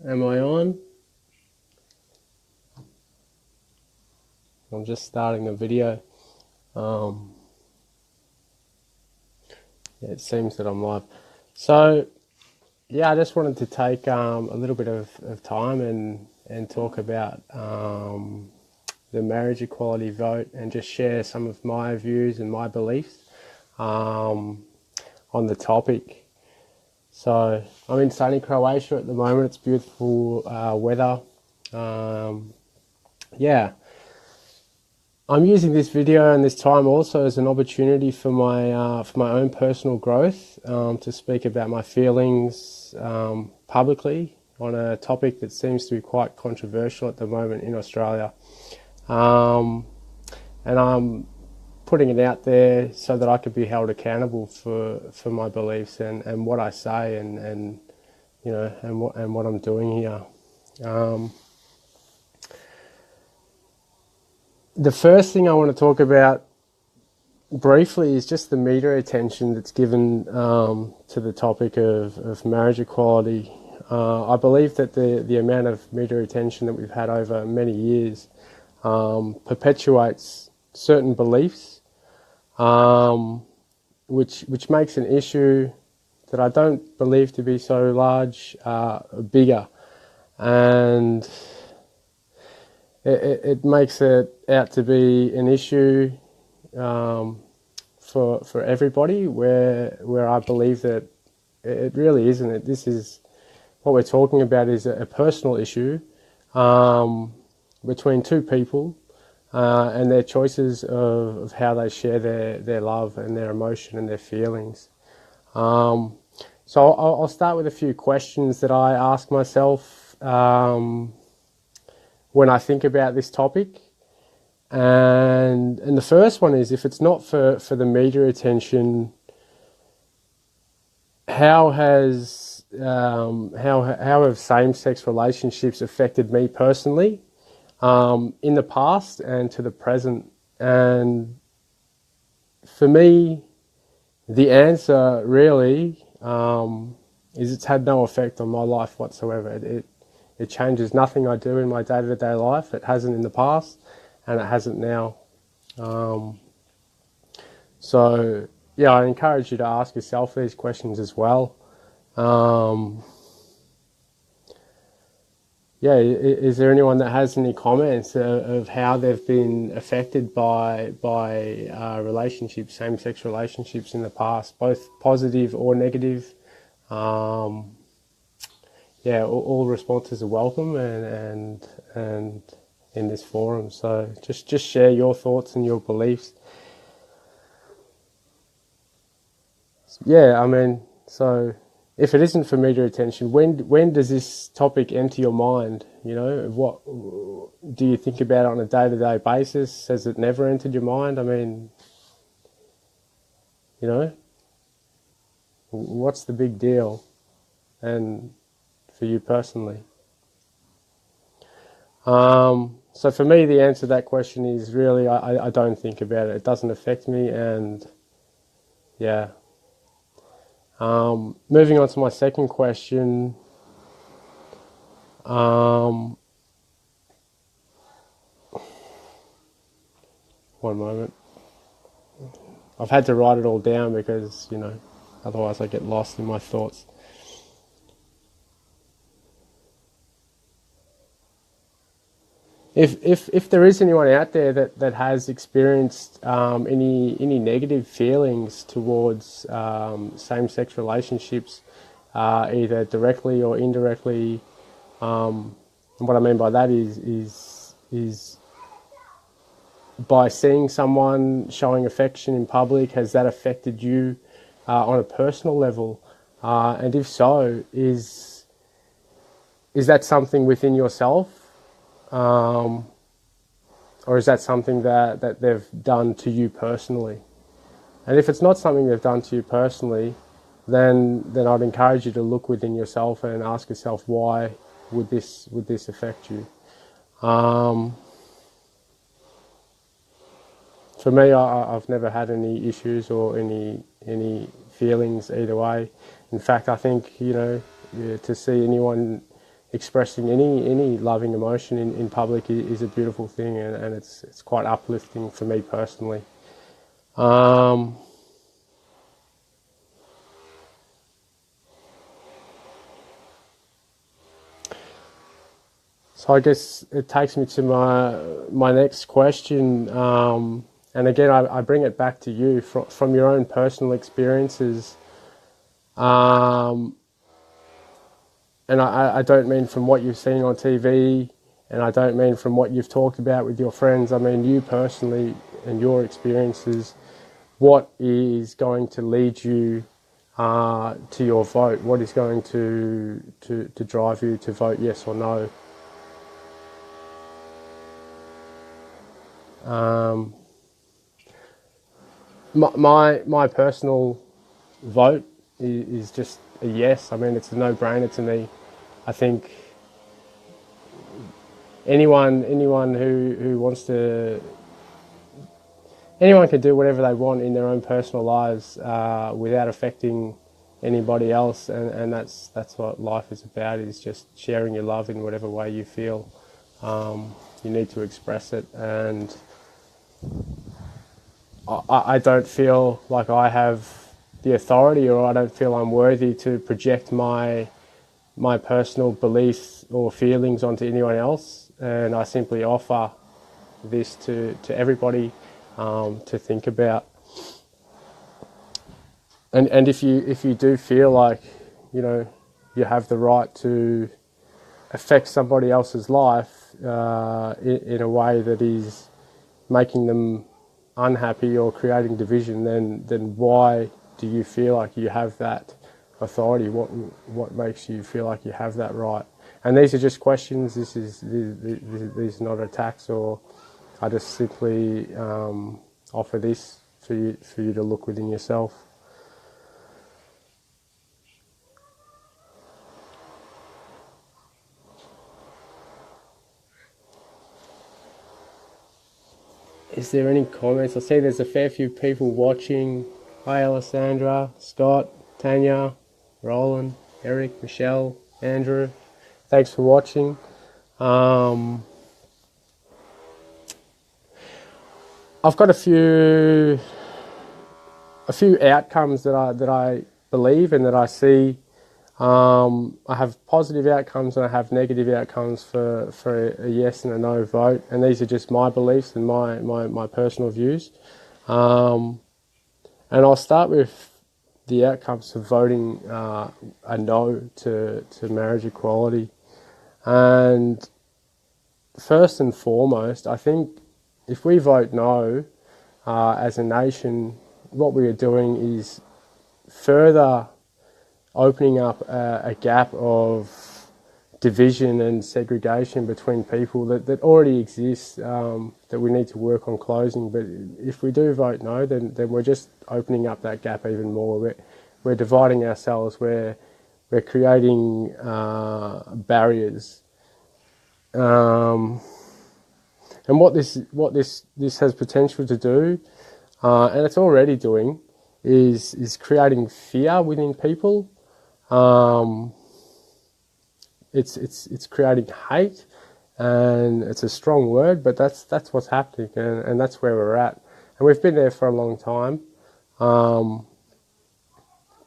Am I on? I'm just starting the video. Um, yeah, it seems that I'm live. So, yeah, I just wanted to take a little bit of time and talk about the marriage equality vote and just share some of my views and my beliefs um, on the topic. So, I'm in sunny Croatia at the moment. It's beautiful weather. Yeah. I'm using this video and this time also as an opportunity for my own personal growth, to speak about my feelings publicly on a topic that seems to be quite controversial at the moment in Australia. Um, and I'm putting it out there so that I could be held accountable for my beliefs and what I say and you know and what I'm doing here. Um, the first thing I want to talk about briefly is just the media attention that's given to the topic of marriage equality. I believe that the amount of media attention that we've had over many years perpetuates certain beliefs, which makes an issue that I don't believe to be so large bigger, and it makes it out to be an issue for everybody, where I believe that it really isn't. This is what we're talking about is a personal issue between two people and their choices of how they share their love and their emotion and their feelings. So I'll start with a few questions that I ask myself when I think about this topic. And the first one is, if it's not for the media attention, how have same-sex relationships affected me personally in the past and to the present? And for me, the answer really is it's had no effect on my life whatsoever. It changes nothing I do in my day-to-day life. It hasn't in the past, and it hasn't now. So, yeah, I encourage you to ask yourself these questions as well. Yeah, is there anyone that has any comments of how they've been affected by relationships, same-sex relationships in the past, both positive or negative? Yeah, all responses are welcome and in this forum. So just share your thoughts and your beliefs. Yeah, I mean, so if it isn't for media attention, when does this topic enter your mind? You know, what do you think about it on a day-to-day basis? Has it never entered your mind? I mean, you know, what's the big deal? And for you personally. So for me, the answer to that question is really, I don't think about it. It doesn't affect me, and yeah. Moving on to my second question. One moment. I've had to write it all down because, you know, otherwise I get lost in my thoughts. If there is anyone out there that has experienced any negative feelings towards same-sex relationships, either directly or indirectly, and what I mean by that is by seeing someone showing affection in public, has that affected you on a personal level? And if so, is that something within yourself? Or is that something that they've done to you personally? And if it's not something they've done to you personally, then I'd encourage you to look within yourself and ask yourself, why would this affect you? For me, I've never had any issues or any feelings either way. In fact, I think, you know, to see expressing any loving emotion in public is a beautiful thing, and it's quite uplifting for me personally. So I guess it takes me to my next question, and again I bring it back to you from your own personal experiences, and I don't mean from what you've seen on TV, and I don't mean from what you've talked about with your friends. I mean you personally and your experiences. What is going to lead you to your vote? What is going to drive you to vote yes or no? My personal vote is just a yes. I mean, it's a no-brainer to me. I think anyone who wants to, anyone can do whatever they want in their own personal lives without affecting anybody else, and that's what life is about, is just sharing your love in whatever way you feel you need to express it. And I don't feel like I have the authority, or I don't feel I'm worthy to project my personal beliefs or feelings onto anyone else, and I simply offer this to everybody to think about. And if you do feel like you have the right to affect somebody else's life in a way that is making them unhappy or creating division, then why do you feel like you have that authority? What makes you feel like you have that right? And these are just questions. These are not attacks, or I just simply offer this for you to look within yourself. Is there any comments? I see there's a fair few people watching. Hi Alessandra, Scott, Tanya, Roland, Eric, Michelle, Andrew. Thanks for watching. I've got a few outcomes that I believe and that I see. I have positive outcomes and I have negative outcomes for a yes and a no vote, and these are just my beliefs and my personal views. And I'll start with the outcomes of voting a no to marriage equality. And first and foremost, I think if we vote no as a nation, what we are doing is further opening up a gap of division and segregation between people that already exists, that we need to work on closing. But if we do vote no, then we're just opening up that gap even more. We're dividing ourselves. We're creating barriers. And what this has potential to do, and it's already doing, is creating fear within people. It's creating hate, and it's a strong word, but that's what's happening, and that's where we're at, and we've been there for a long time.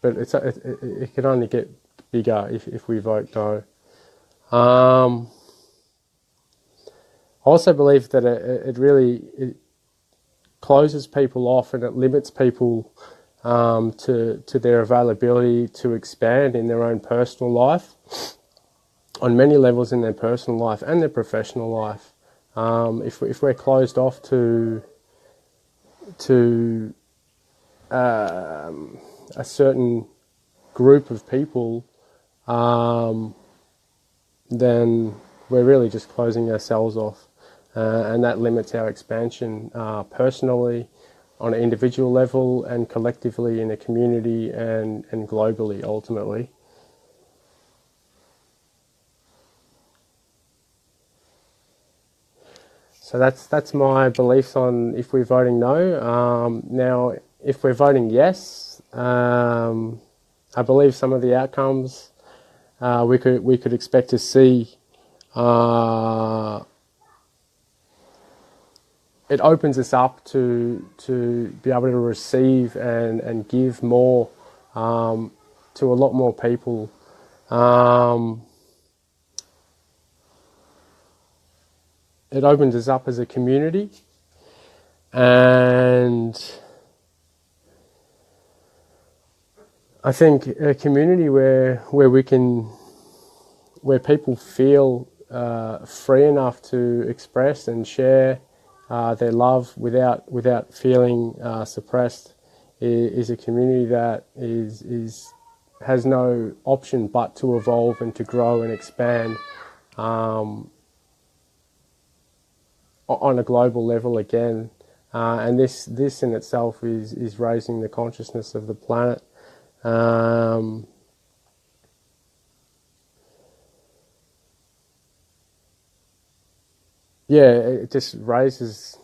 But it can only get bigger if we vote no. I also believe that it really closes people off, and it limits people to their availability to expand in their own personal life, on many levels in their personal life and their professional life. If we're closed off to a certain group of people, then we're really just closing ourselves off, and that limits our expansion personally, on an individual level, and collectively in a community, and globally ultimately. So that's my beliefs on if we're voting no. Now, if we're voting yes, I believe some of the outcomes we could expect to see. It opens us up to be able to receive and give more to a lot more people. It opens us up as a community, and I think a community where people feel free enough to express and share their love without feeling suppressed is a community that has no option but to evolve and to grow and expand on a global level again. And this in itself is raising the consciousness of the planet. Yeah, it just raises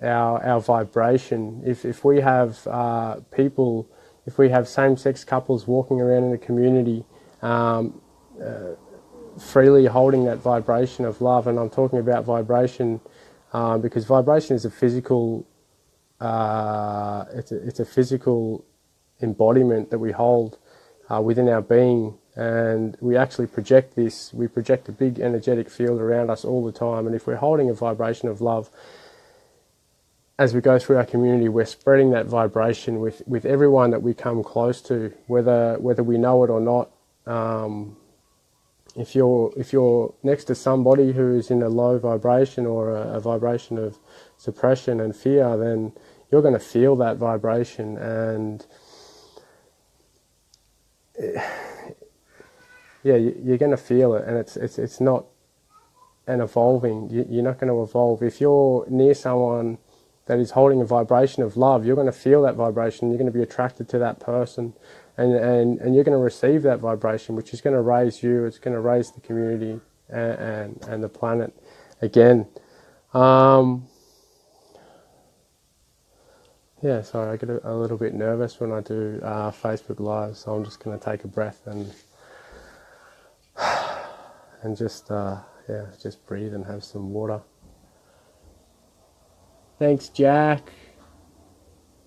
our vibration. If we have people, if we have same-sex couples walking around in a community, freely holding that vibration of love, and I'm talking about vibration because vibration is a physical, it's a physical embodiment that we hold within our being, and we actually project this. We project a big energetic field around us all the time, and if we're holding a vibration of love as we go through our community, we're spreading that vibration with everyone that we come close to, whether we know it or not. If you're next to somebody who is in a low vibration or a vibration of suppression and fear, then you're going to feel that vibration, and yeah, you're going to feel it, and it's not an evolving. You're not going to evolve if you're near someone that is holding a vibration of love. You're going to feel that vibration. You're going to be attracted to that person, and you're going to receive that vibration, which is going to raise you. It's going to raise the community and the planet again. Yeah, sorry, I get a little bit nervous when I do Facebook Live, so I'm just going to take a breath and just just breathe and have some water. Thanks, Jack.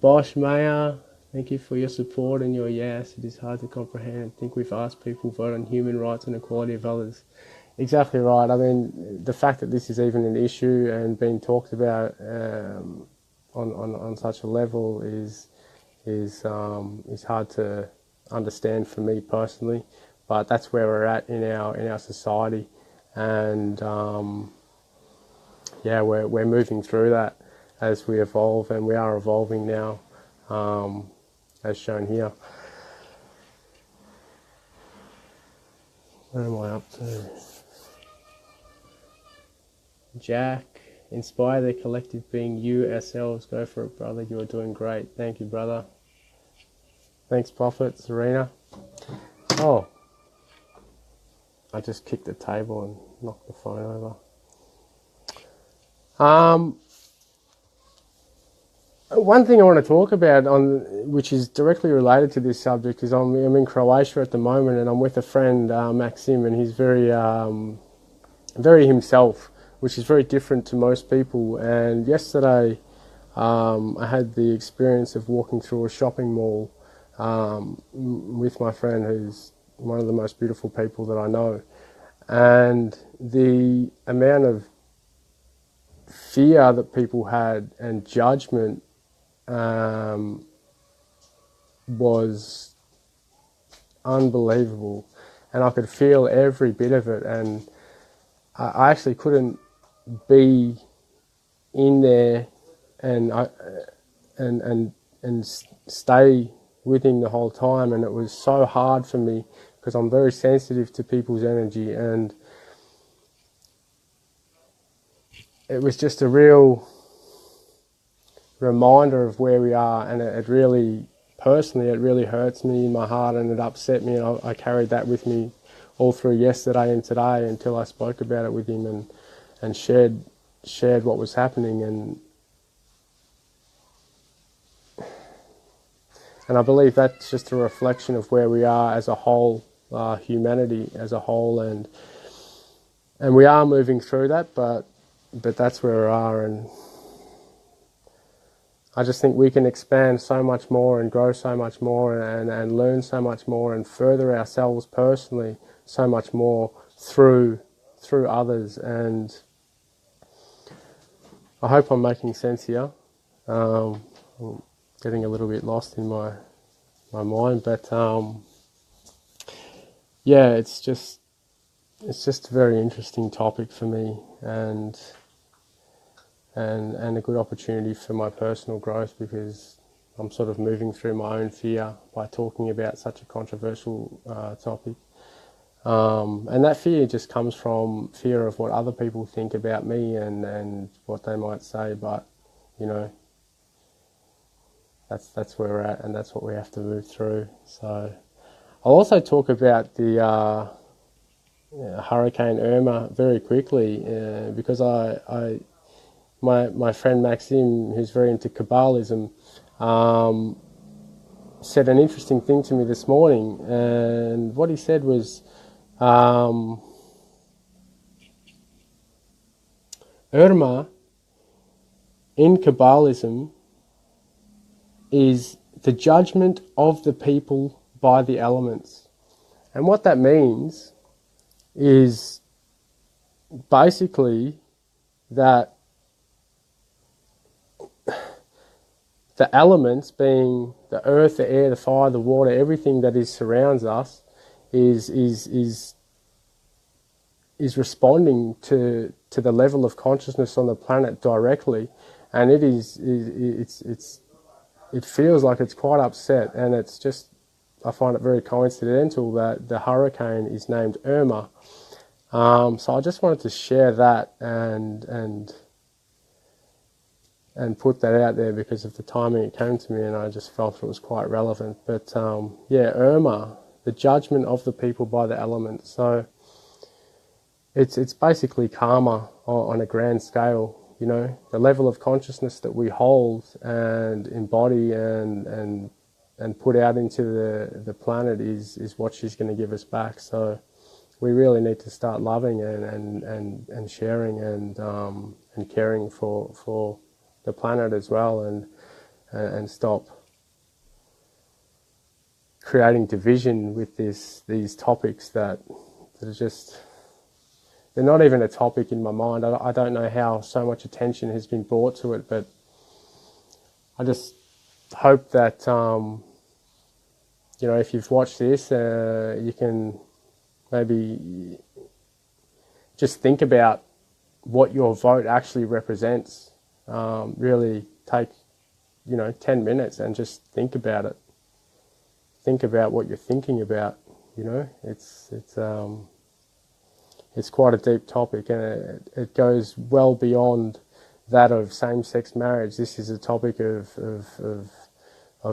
Bosch Mayer, thank you for your support and your yes. It is hard to comprehend. I think we've asked people vote on human rights and equality of others. Exactly right. I mean, the fact that this is even an issue and being talked about on such a level is hard to understand for me personally. But that's where we're at in our society, and yeah, we're moving through that as we evolve, and we are evolving now, as shown here. What am I up to? Jack, inspire the collective being you, ourselves. Go for it, brother. You are doing great. Thank you, brother. Thanks, Prophet, Serena. Oh, I just kicked the table and knocked the phone over. One thing I want to talk about, which is directly related to this subject, is I'm in Croatia at the moment, and I'm with a friend, Maxim, and he's very himself, which is very different to most people. And yesterday, I had the experience of walking through a shopping mall with my friend, who's one of the most beautiful people that I know, and the amount of fear that people had and judgment was unbelievable, and I could feel every bit of it, and I actually couldn't be in there and stay with him the whole time, and it was so hard for me because I'm very sensitive to people's energy, and it was just a real reminder of where we are, and it really, personally, it really hurts me in my heart, and it upset me, and I carried that with me all through yesterday and today until I spoke about it with him and shared what was happening, and I believe that's just a reflection of where we are as a whole humanity as a whole, and we are moving through that, but that's where we are, and I just think we can expand so much more and grow so much more and learn so much more and further ourselves personally so much more through others. And I hope I'm making sense here. I'm getting a little bit lost in my mind, but yeah, it's just a very interesting topic for me, and a good opportunity for my personal growth, because I'm sort of moving through my own fear by talking about such a controversial topic. And that fear just comes from fear of what other people think about me and what they might say, but you know, that's where we're at, and that's what we have to move through. So I'll also talk about the Hurricane Irma very quickly, because my friend Maxim, who's very into Kabbalism, said an interesting thing to me this morning, and what he said was, Irma in Kabbalism is the judgment of the people by the elements. And what that means is basically that the elements, being the earth, the air, the fire, the water, everything that surrounds us, is responding to the level of consciousness on the planet directly, and it feels like it's quite upset, and it's just, I find it very coincidental that the hurricane is named Irma. So I just wanted to share that and put that out there because of the timing it came to me, and I just felt it was quite relevant. But yeah, Irma, the judgment of the people by the elements. So it's basically karma on a grand scale. You know, the level of consciousness that we hold and embody and put out into the planet is what she's going to give us back. So we really need to start loving and sharing and caring for the planet as well, and stop creating division with these topics that are just, they're not even a topic in my mind. I don't know how so much attention has been brought to it, but I just hope that you know, if you've watched this, you can maybe just think about what your vote actually represents. Really take, 10 minutes and just think about it. Think about what you're thinking about. It's quite a deep topic, and it goes well beyond that of same-sex marriage. This is a topic of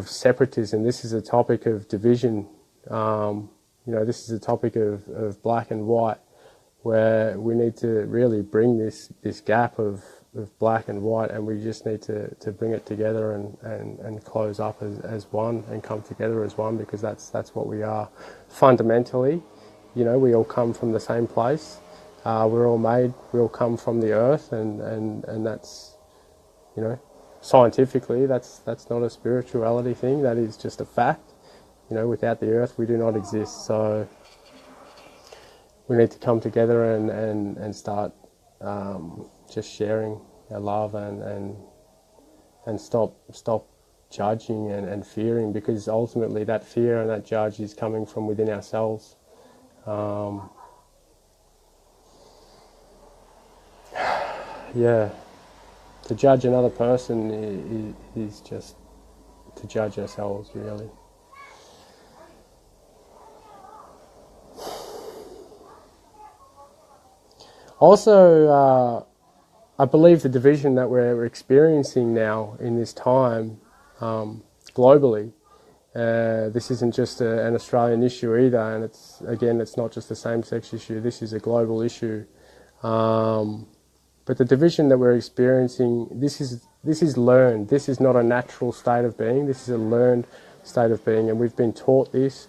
separatism. This is a topic of division. This is a topic of black and white, where we need to really bring this gap of black and white, and we just need to bring it together and close up as one and come together as one, because that's what we are fundamentally. We all come from the same place. We're all made, we all come from the earth, and that's, scientifically, that's not a spirituality thing, that is just a fact. Without the earth we do not exist. So we need to come together and start just sharing our love and stop judging and fearing, because ultimately that fear and that judge is coming from within ourselves. Yeah, to judge another person is just to judge ourselves, really. Also, I believe the division that we're experiencing now in this time, globally, this isn't just an Australian issue either, and it's not just a same-sex issue. This is a global issue. But the division that we're experiencing, this is learned. This is not a natural state of being. This is a learned state of being, and we've been taught this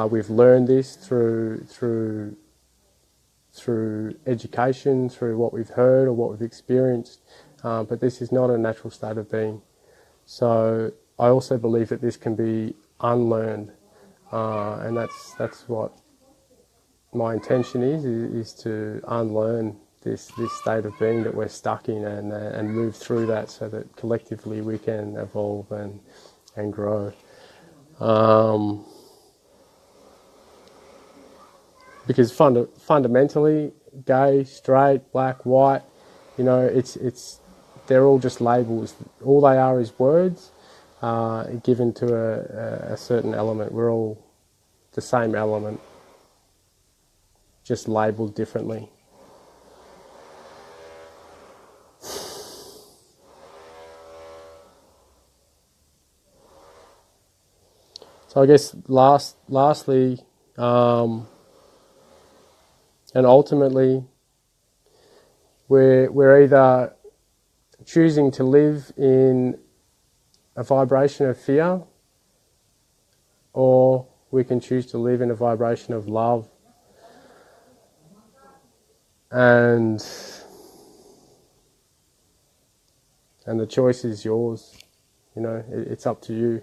We've learned this through education, through what we've heard or what we've experienced, but this is not a natural state of being. So I also believe that this can be unlearned, and that's what my intention is to unlearn this state of being that we're stuck in, and move through that so that collectively we can evolve and grow. Because fundamentally, gay, straight, black, white, they're all just labels. All they are is words given to a certain element. We're all the same element, just labelled differently. So I guess lastly, and ultimately, we're either choosing to live in a vibration of fear, or we can choose to live in a vibration of love. And the choice is yours. It's up to you.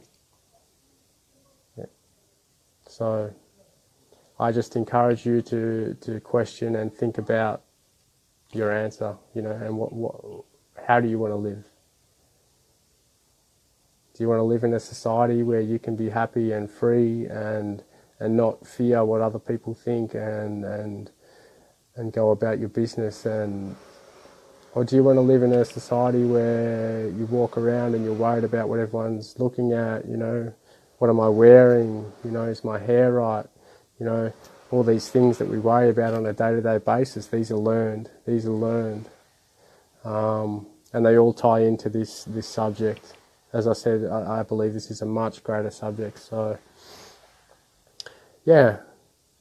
Yeah. So I just encourage you to question and think about your answer, and how do you want to live? Do you want to live in a society where you can be happy and free and not fear what other people think and go about your business, or do you want to live in a society where you walk around and you're worried about what everyone's looking at? What am I wearing? Is my hair right? All these things that we worry about on a day-to-day basis, these are learned. And they all tie into this subject. As I said, I believe this is a much greater subject. So, yeah,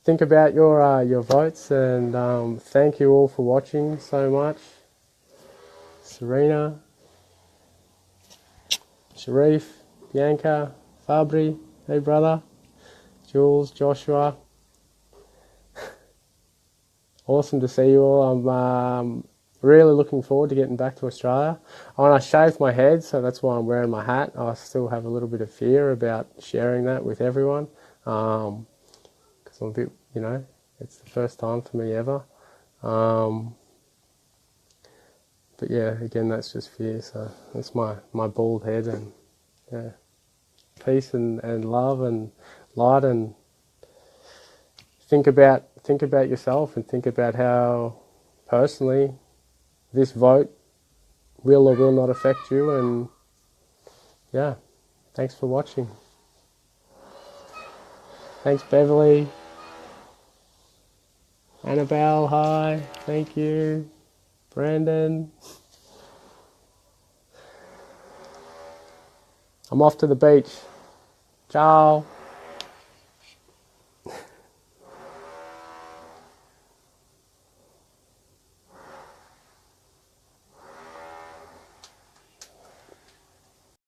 think about your votes, and thank you all for watching so much. Serena, Sharif, Bianca, Fabri, hey brother, Jules, Joshua. Awesome to see you all. I'm really looking forward to getting back to Australia. I shaved my head, so that's why I'm wearing my hat. I still have a little bit of fear about sharing that with everyone, because I'm a bit, it's the first time for me ever. But yeah, again, that's just fear. So that's my bald head, and yeah, peace and love and light, and think about yourself, and think about how personally this vote will or will not affect you. And yeah, thanks for watching. Thanks, Beverly. Annabelle, hi. Thank you. Brandon. I'm off to the beach. Ciao.